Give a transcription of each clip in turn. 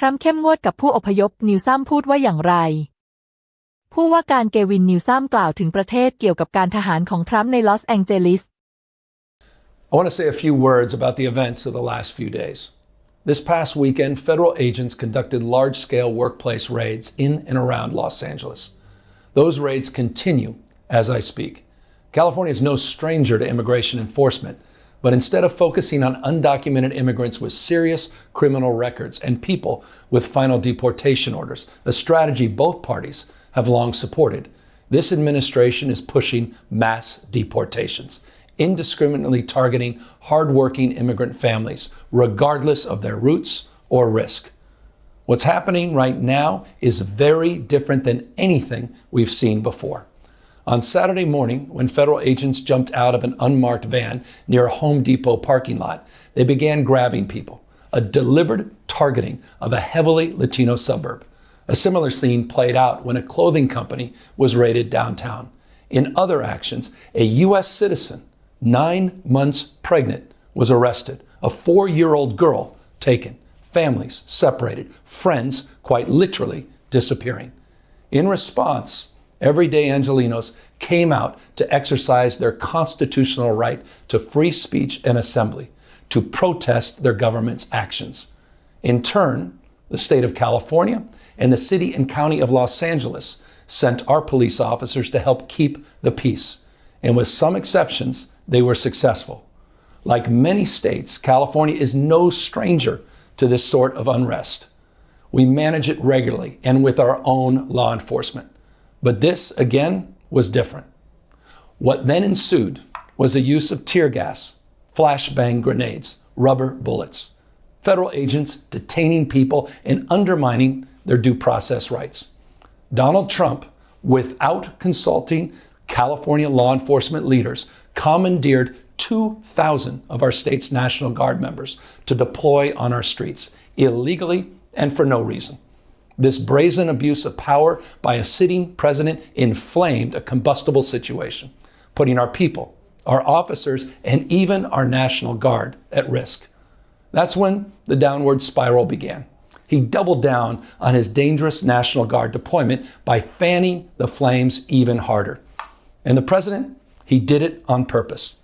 รัมป์เข้มงวดกับผู้อพยพนิวซัมพูดว่าอย่างไรผู้ว่าการเกวินนิวซัมกล่าวถึงประเทศเกี่ยวกับการทหารของทรัมป์ในลอสแองเจลิส I want to say a few words about the events of the last few days. This past weekend, federal agents conducted large-scale workplace raids in and around Los Angeles. Those raids continue as I speak. California is no stranger to immigration enforcement, but instead of focusing on undocumented immigrants with serious criminal records and people with final deportation orders, a strategy both parties have long supported, this administration is pushing mass deportations, indiscriminately targeting hardworking immigrant families, regardless of their roots or risk. What's happening right now is very different than anything we've seen before. On Saturday morning, when federal agents jumped out of an unmarked van near a Home Depot parking lot, they began grabbing people, a deliberate targeting of a heavily Latino suburb. A similar scene played out when a clothing company was raided downtown. In other actions, a U.S. citizen, 9 months pregnant, was arrested, a 4-year-old girl taken, families separated, friends quite literally disappearing. In response, everyday Angelenos came out to exercise their constitutional right to free speech and assembly, to protest their government's actions. In turn, the state of California and the city and county of Los Angeles sent our police officers to help keep the peace. And with some exceptions, they were successful. Like many states, California is no stranger to this sort of unrest. We manage it regularly and with our own law enforcement. But this, again, was different. What then ensued was the use of tear gas, flashbang grenades, rubber bullets, federal agents detaining people and undermining their due process rights. Donald Trump, without consulting California law enforcement leaders, commandeered 2,000 of our state's National Guard members to deploy on our streets, illegally and for no reason. This brazen abuse of power by a sitting president inflamed a combustible situation, putting our people, our officers, and even our National Guard at risk. That's when the downward spiral began. He doubled down on his dangerous National Guard deployment by fanning the flames even harder. And the president, he did it on purpose.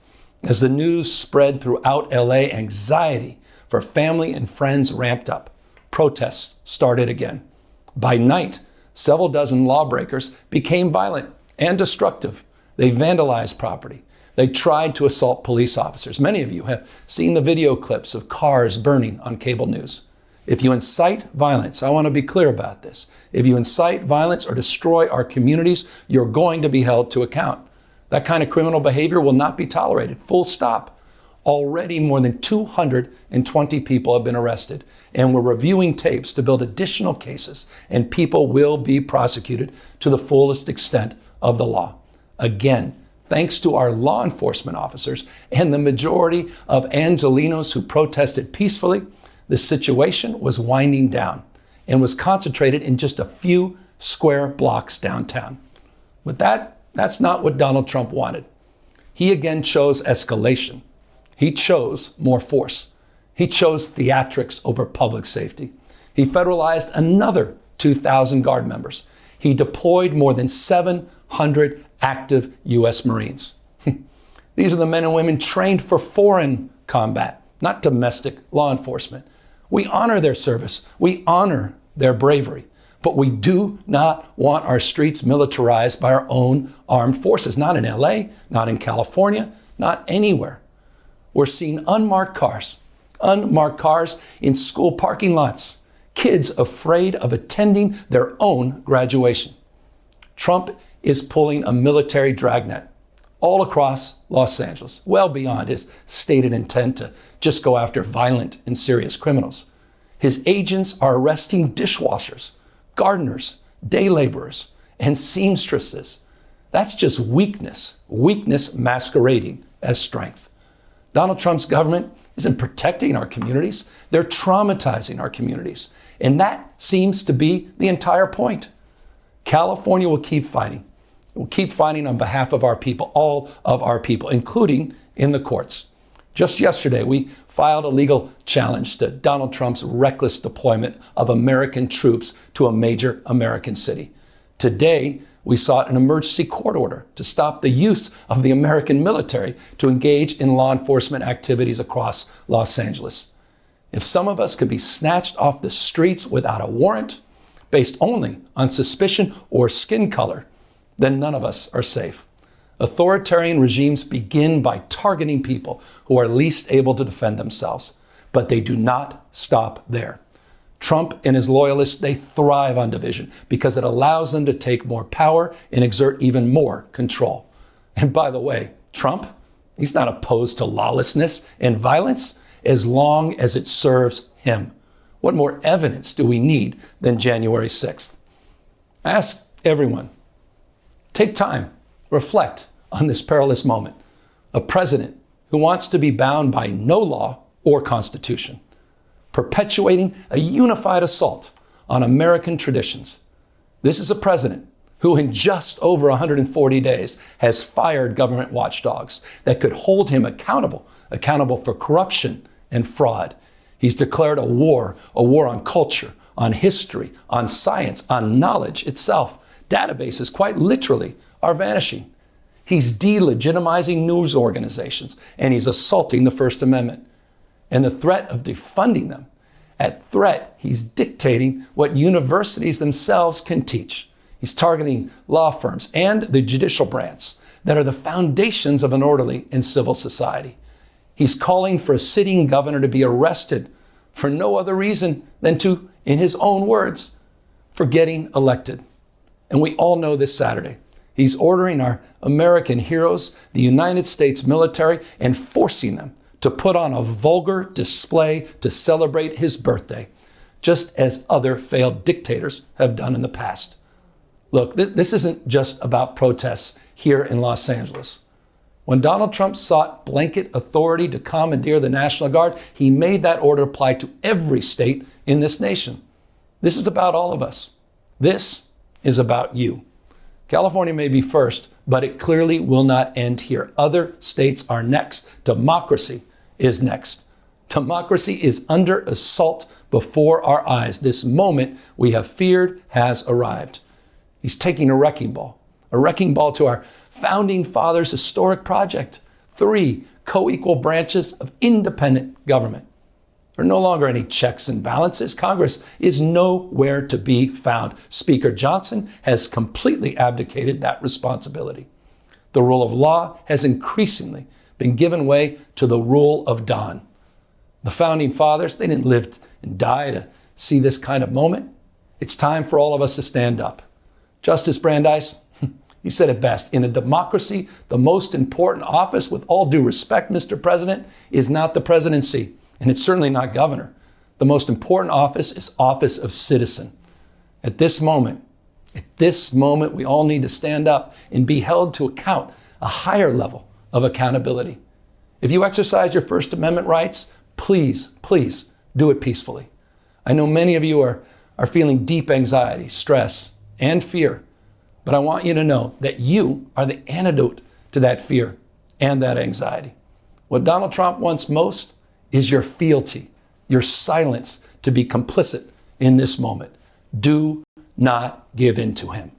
As the news spread throughout LA, anxiety for family and friends ramped up. Protests started again. By night, several dozen lawbreakers became violent and destructive. They vandalized property. They tried to assault police officers. Many of you have seen the video clips of cars burning on cable news. If you incite violence, I want to be clear about this. If you incite violence or destroy our communities, you're going to be held to account. That kind of criminal behavior will not be tolerated. Full stop. Already more than 220 people have been arrested, and we're reviewing tapes to build additional cases, and people will be prosecuted to the fullest extent of the law. Again, thanks to our law enforcement officers and the majority of Angelenos who protested peacefully, the situation was winding down and was concentrated in just a few square blocks downtown. But that's not what Donald Trump wanted. He again chose escalation. He chose more force. He chose theatrics over public safety. He federalized another 2,000 Guard members. He deployed more than 700 active U.S. Marines. These are the men and women trained for foreign combat, not domestic law enforcement. We honor their service. We honor their bravery. But we do not want our streets militarized by our own armed forces. Not in LA, not in California, not anywhere. We're seeing unmarked cars in school parking lots, kids afraid of attending their own graduation. Trump is pulling a military dragnet all across Los Angeles, well beyond his stated intent to just go after violent and serious criminals. His agents are arresting dishwashers, gardeners, day laborers, and seamstresses. That's just weakness masquerading as strength. Donald Trump's government isn't protecting our communities. They're traumatizing our communities. And that seems to be the entire point. California will keep fighting. It will keep fighting on behalf of our people, all of our people, including in the courts. Just yesterday, we filed a legal challenge to Donald Trump's reckless deployment of American troops to a major American city. Today, we sought an emergency court order to stop the use of the American military to engage in law enforcement activities across Los Angeles. If some of us could be snatched off the streets without a warrant, based only on suspicion or skin color, then none of us are safe. Authoritarian regimes begin by targeting people who are least able to defend themselves, but they do not stop there. Trump and his loyalists, they thrive on division because it allows them to take more power and exert even more control. And by the way, Trump, he's not opposed to lawlessness and violence as long as it serves him. What more evidence do we need than January 6th? I ask everyone, take time, reflect on this perilous moment. A president who wants to be bound by no law or constitution, perpetuating a unified assault on American traditions. This is a president who in just over 140 days has fired government watchdogs that could hold him accountable for corruption and fraud. He's declared a war on culture, on history, on science, on knowledge itself. Databases, quite literally, are vanishing. He's delegitimizing news organizations, and he's assaulting the First Amendment. And the threat of defunding them, at threat, he's dictating what universities themselves can teach. He's targeting law firms and the judicial branch that are the foundations of an orderly and civil society. He's calling for a sitting governor to be arrested for no other reason than to, in his own words, for getting elected. And we all know this Saturday, he's ordering our American heroes, the United States military, and forcing them to put on a vulgar display to celebrate his birthday, just as other failed dictators have done in the past. Look, this isn't just about protests here in Los Angeles. When Donald Trump sought blanket authority to commandeer the National Guard, he made that order apply to every state in this nation. This is about all of us. This is about you. California may be first, but it clearly will not end here. Other states are next. Democracy is next. Democracy is under assault before our eyes. This moment we have feared has arrived. He's taking a wrecking ball to our founding fathers' historic project. 3 co-equal branches of independent government. There are no longer any checks and balances. Congress is nowhere to be found. Speaker Johnson has completely abdicated that responsibility. The rule of law has increasingly been given way to the rule of Don. The founding fathers, they didn't live and die to see this kind of moment. It's time for all of us to stand up. Justice Brandeis, he said it best. In a democracy, the most important office, with all due respect, Mr. President, is not the presidency, and it's certainly not governor. The most important office is office of citizen. At this moment, we all need to stand up and be held to account, a higher level of accountability. If you exercise your First Amendment rights, please do it peacefully. I know many of you are feeling deep anxiety, stress, and fear, but I want you to know that you are the antidote to that fear and that anxiety. What Donald Trump wants most is your fealty, your silence to be complicit in this moment. Do not give in to him.